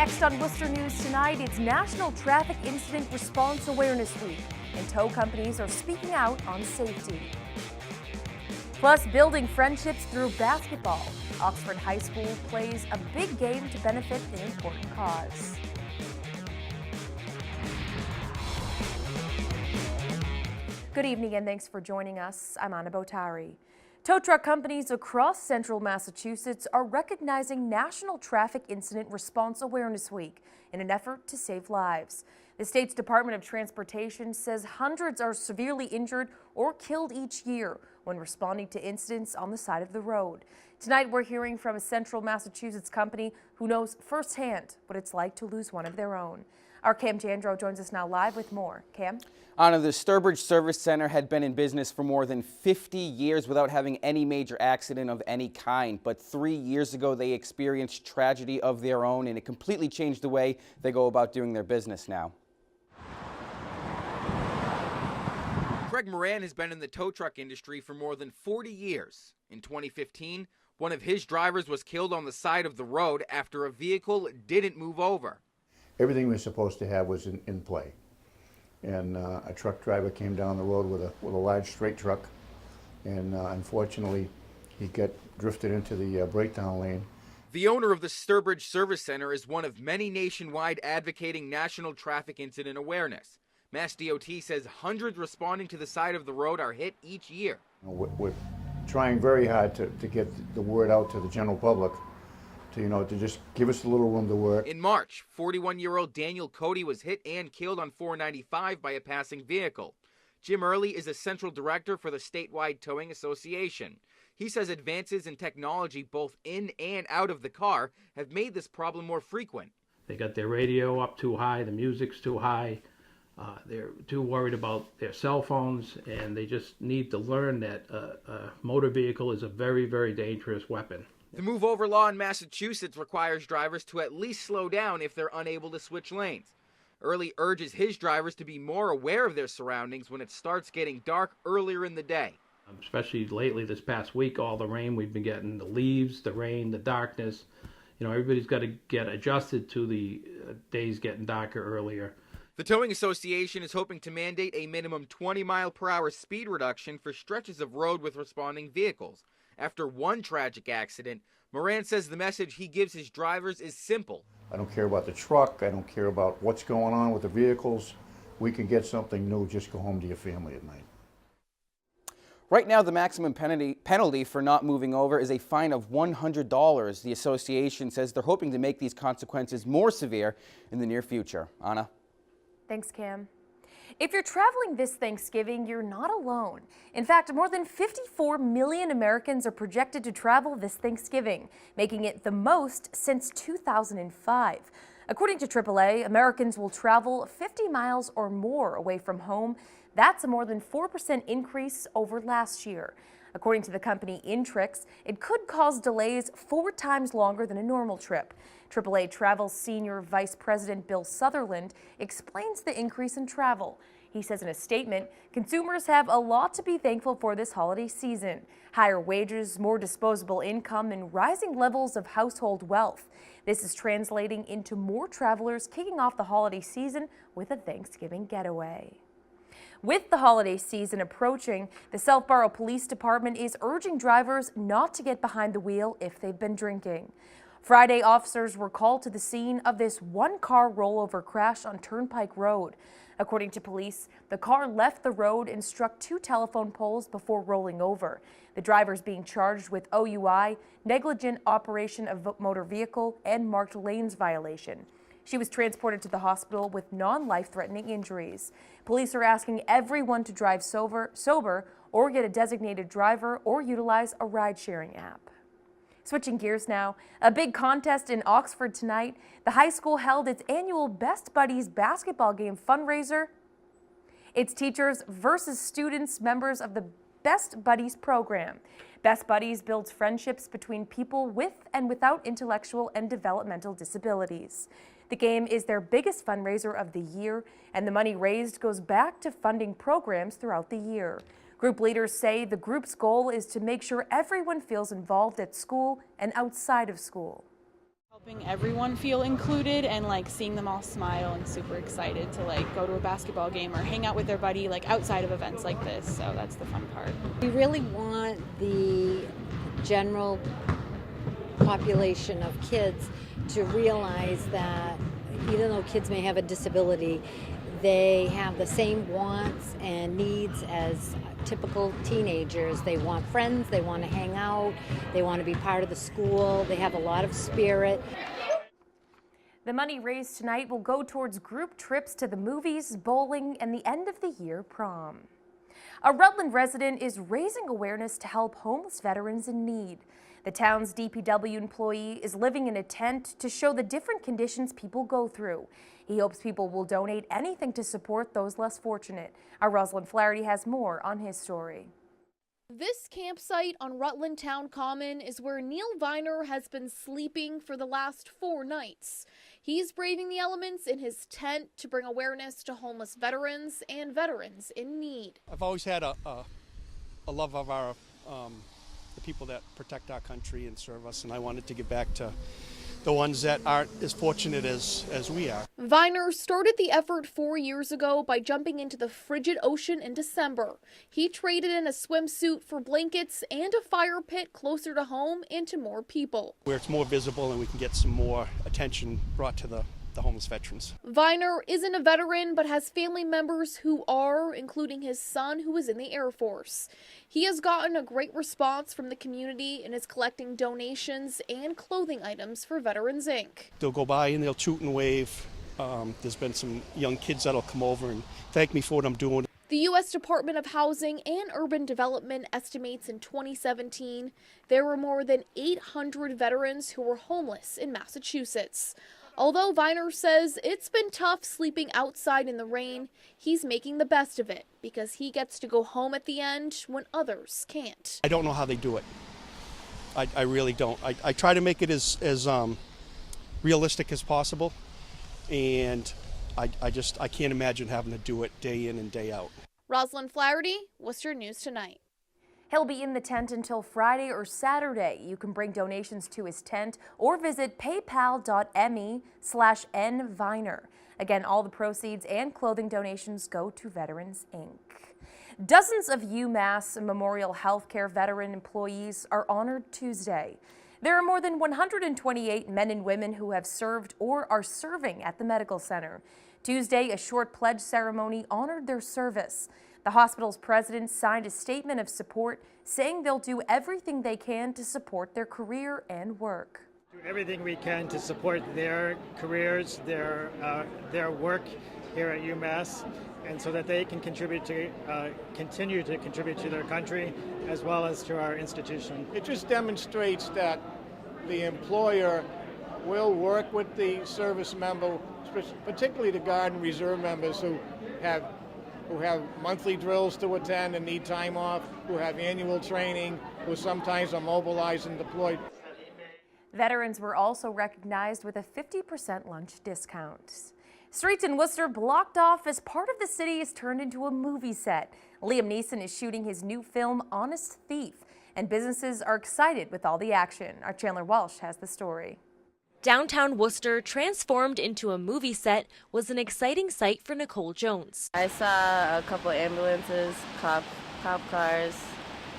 Next on Worcester News tonight, it's National Traffic Incident Response Awareness Week, and tow companies are speaking out on safety. Plus, building friendships through basketball. Oxford High School plays a big game to benefit an important cause. Good evening and thanks for joining us. I'm Anna Botari. Tow truck companies across central Massachusetts are recognizing National Traffic Incident Response Awareness Week in an effort to save lives. The state's Department of Transportation says hundreds are severely injured or killed each year when responding to incidents on the side of the road. Tonight we're hearing from a central Massachusetts company who knows firsthand what it's like to lose one of their own. Our Cam Jandro joins us now live with more. Cam? Anna, the Sturbridge Service Center had been in business for more than 50 years without having any major accident of any kind. But 3 years ago, they experienced tragedy of their own, and it completely changed the way they go about doing their business now. Craig Moran has been in the tow truck industry for more than 40 years. In 2015, one of his drivers was killed on the side of the road after a vehicle didn't move over. Everything we were supposed to have was in play. And a truck driver came down the road with a large straight truck, and unfortunately he got drifted into the breakdown lane. The owner of the Sturbridge Service Center is one of many nationwide advocating national traffic incident awareness. Mass DOT says hundreds responding to the side of the road are hit each year. We're trying very hard to get the word out to the general public, to just give us a little room to work. In March, 41-year-old Daniel Cody was hit and killed on 495 by a passing vehicle. Jim Early is a central director for the statewide Towing Association. He says advances in technology both in and out of the car have made this problem more frequent. They got their radio up too high, the music's too high, they're too worried about their cell phones, and they just need to learn that a motor vehicle is a very, very dangerous weapon. The move over law in Massachusetts requires drivers to at least slow down if they're unable to switch lanes. Early urges his drivers to be more aware of their surroundings when it starts getting dark earlier in the day. Especially lately this past week, all the rain we've been getting, the leaves, the rain, the darkness. Everybody's got to get adjusted to the days getting darker earlier. The Towing Association is hoping to mandate a minimum 20-mile-per-hour speed reduction for stretches of road with responding vehicles. After one tragic accident, Moran says the message he gives his drivers is simple. I don't care about the truck, I don't care about what's going on with the vehicles. We can get something new, just go home to your family at night. Right now, the maximum penalty for not moving over is a fine of $100. The association says they're hoping to make these consequences more severe in the near future. Anna? Thanks, Cam. If you're traveling this Thanksgiving, you're not alone. In fact, more than 54 million Americans are projected to travel this Thanksgiving, making it the most since 2005. According to AAA, Americans will travel 50 miles or more away from home. That's a more than 4% increase over last year. According to the company Intrix, it could cause delays 4 times longer than a normal trip. AAA Travel Senior Vice President Bill Sutherland explains the increase in travel. He says in a statement, consumers have a lot to be thankful for this holiday season. Higher wages, more disposable income, and rising levels of household wealth. This is translating into more travelers kicking off the holiday season with a Thanksgiving getaway. With the holiday season approaching, the Southborough Police Department is urging drivers not to get behind the wheel if they've been drinking. Friday, officers were called to the scene of this one-car rollover crash on Turnpike Road. According to police, the car left the road and struck 2 telephone poles before rolling over. The driver is being charged with OUI, negligent operation of motor vehicle, and marked lanes violation. She was transported to the hospital with non-life-threatening injuries. Police are asking everyone to drive sober or get a designated driver or utilize a ride-sharing app. Switching gears now, a big contest in Oxford tonight. The high school held its annual Best Buddies basketball game fundraiser. It's teachers versus students, members of the Best Buddies program. Best Buddies builds friendships between people with and without intellectual and developmental disabilities. The game is their biggest fundraiser of the year, and the money raised goes back to funding programs throughout the year. Group leaders say the group's goal is to make sure everyone feels involved at school and outside of school. Helping everyone feel included and like seeing them all smile and super excited to like go to a basketball game or hang out with their buddy like outside of events like this. So that's the fun part. We really want the general population of kids to realize that even though kids may have a disability, they have the same wants and needs as typical teenagers. They want friends, they want to hang out, they want to be part of the school, they have a lot of spirit. The money raised tonight will go towards group trips to the movies, bowling, and the end of the year prom. A Rutland resident is raising awareness to help homeless veterans in need. The town's DPW employee is living in a tent to show the different conditions people go through. He hopes people will donate anything to support those less fortunate. Our Rosalind Flaherty has more on his story. This campsite on Rutland Town Common is where Neil Viner has been sleeping for the last 4 nights. He's braving the elements in his tent to bring awareness to homeless veterans and veterans in need. I've always had a love of our the people that protect our country and serve us, and I wanted to give back to the ones that aren't as fortunate as we are. Viner started the effort 4 years ago by jumping into the frigid ocean in December. He traded in a swimsuit for blankets and a fire pit closer to home and to more people. Where it's more visible and we can get some more attention brought to the homeless veterans. Viner isn't a veteran but has family members who are, including his son who is in the Air Force. He has gotten a great response from the community and is collecting donations and clothing items for Veterans Inc. They'll go by and they'll toot and wave. There's been some young kids that'll come over and thank me for what I'm doing. The U.S. Department of Housing and Urban Development estimates in 2017 there were more than 800 veterans who were homeless in Massachusetts. Although Viner says it's been tough sleeping outside in the rain, he's making the best of it because he gets to go home at the end when others can't. I don't know how they do it. I really don't. I try to make it as realistic as possible, and I can't imagine having to do it day in and day out. Rosalind Flaherty, Worcester News Tonight. He'll be in the tent until Friday or Saturday. You can bring donations to his tent or visit paypal.me/nviner. Again, all the proceeds and clothing donations go to Veterans Inc. Dozens of UMass Memorial Healthcare veteran employees are honored Tuesday. There are more than 128 men and women who have served or are serving at the medical center. Tuesday, a short pledge ceremony honored their service. The hospital's president signed a statement of support, saying they'll do everything they can to support their career and work. Do everything we can to support their careers, their work here at UMass, and so that they can continue to contribute to their country as well as to our institution. It just demonstrates that the employer will work with the service member, particularly the Guard and Reserve members who have monthly drills to attend and need time off, who have annual training, who sometimes are mobilized and deployed. Veterans were also recognized with a 50% lunch discount. Streets in Worcester blocked off as part of the city is turned into a movie set. Liam Neeson is shooting his new film, Honest Thief, and businesses are excited with all the action. Our Chandler Walsh has the story. Downtown Worcester, transformed into a movie set, was an exciting sight for Nicole Jones. I saw a couple ambulances, cop cars,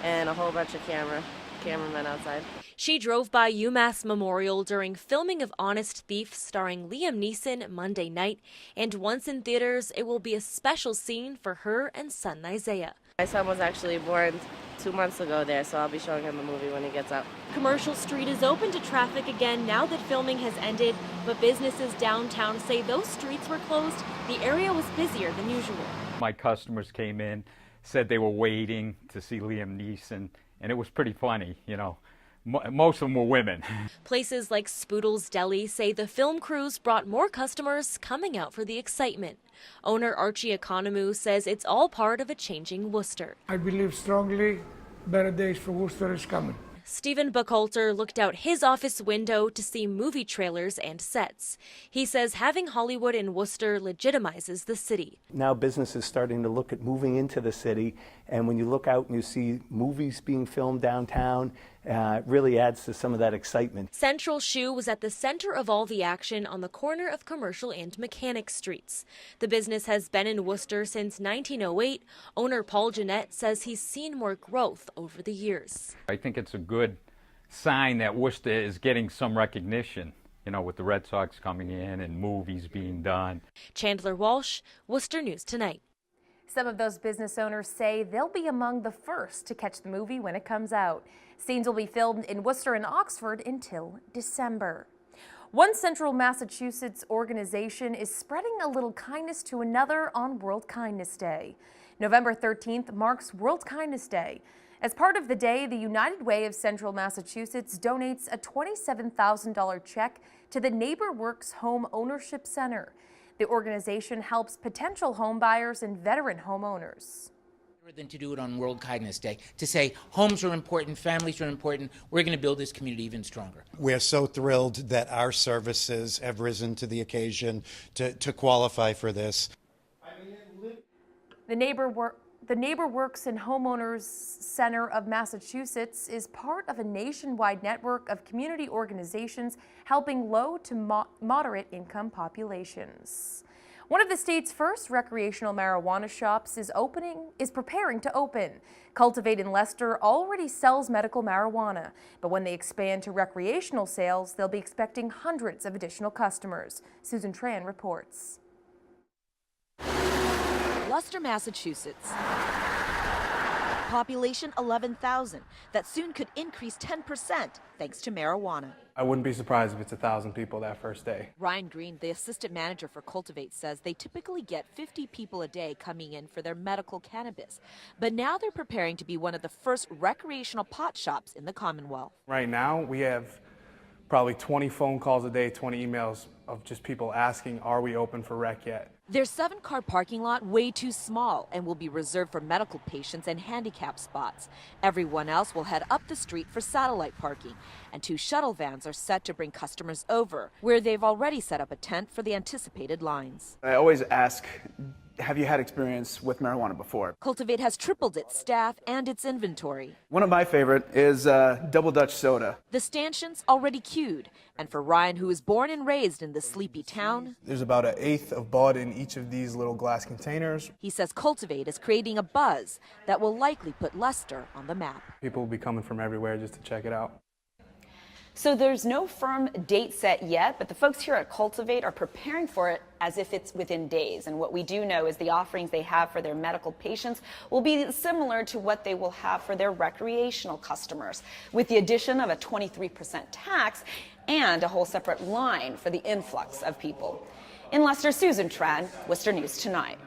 and a whole bunch of cameramen outside. She drove by UMass Memorial during filming of Honest Thief starring Liam Neeson Monday night, and once in theaters, it will be a special scene for her and son Isaiah. My son was actually born 2 months ago there, so I'll be showing him the movie when he gets up. Commercial Street is open to traffic again now that filming has ended, but businesses downtown say those streets were closed. The area was busier than usual. My customers came in, said they were waiting to see Liam Neeson, and it was pretty funny, you know. Most of them were women. Places like Spoodle's Deli say the film crews brought more customers coming out for the excitement. Owner Archie Economou says it's all part of a changing Worcester. I believe strongly better days for Worcester is coming. Stephen Buckhalter looked out his office window to see movie trailers and sets. He says having Hollywood in Worcester legitimizes the city. Now business is starting to look at moving into the city And when you look out and you see movies being filmed downtown, it really adds to some of that excitement. Central Shoe was at the center of all the action on the corner of Commercial and Mechanic Streets. The business has been in Worcester since 1908. Owner Paul Jeanette says he's seen more growth over the years. I think it's a good sign that Worcester is getting some recognition, you know, with the Red Sox coming in and movies being done. Chandler Walsh, Worcester News Tonight. Some of those business owners say they'll be among the first to catch the movie when it comes out. Scenes will be filmed in Worcester and Oxford until December. One Central Massachusetts organization is spreading a little kindness to another on World Kindness Day. November 13th marks World Kindness Day. As part of the day, the United Way of Central Massachusetts donates a $27,000 check to the NeighborWorks Home Ownership Center. The organization helps potential home buyers and veteran homeowners. Than to do it on World Kindness Day, to say homes are important, families are important, we're going to build this community even stronger. We're so thrilled that our services have risen to the occasion to qualify for this. The NeighborWorks and Homeowners Center of Massachusetts is part of a nationwide network of community organizations helping low to moderate income populations. One of the state's first recreational marijuana shops is preparing to open. Cultivate in Leicester already sells medical marijuana, but when they expand to recreational sales, they'll be expecting hundreds of additional customers. Susan Tran reports. Leicester, Massachusetts. Population 11,000. That soon could increase 10% thanks to marijuana. I wouldn't be surprised if it's 1,000 people that first day. Ryan Green, the assistant manager for Cultivate, says they typically get 50 people a day coming in for their medical cannabis. But now they're preparing to be one of the first recreational pot shops in the Commonwealth. Right now, we have probably 20 phone calls a day, 20 emails of just people asking, are we open for rec yet? Their 7-car parking lot way too small and will be reserved for medical patients and handicap spots. Everyone else will head up the street for satellite parking, and 2 shuttle vans are set to bring customers over, where they've already set up a tent for the anticipated lines. I always ask, have you had experience with marijuana before? Cultivate has tripled its staff and its inventory. One of my favorite is Double Dutch Soda. The stanchions already queued, and for Ryan, who was born and raised in the sleepy town, There's about 1/8 of bud in each of these little glass containers. he says Cultivate is creating a buzz that will likely put Leicester on the map. People will be coming from everywhere just to check it out. So there's no firm date set yet, but the folks here at Cultivate are preparing for it as if it's within days. And what we do know is the offerings they have for their medical patients will be similar to what they will have for their recreational customers, with the addition of a 23% tax and a whole separate line for the influx of people. In Leicester, Susan Tran, Worcester News Tonight.